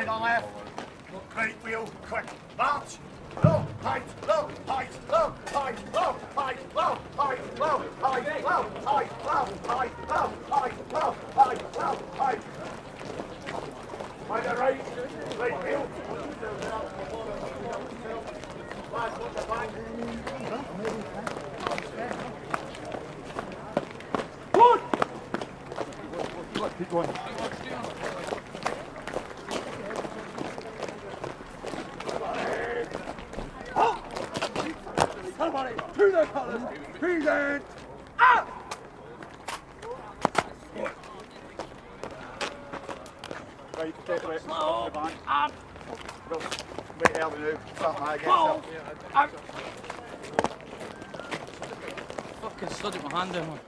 Wide on left. Great wheel, quick. March. Low, height, low, height, low, height, low, height, low, height, low, height, low, height, low, height, low, height, low, height, low, height. By the right, great wheel. Good! Keep going. Somebody, to the colours, present, up! Right, take it, slow, up! Wait, Elvin, something like that. Fucking studied my hand down.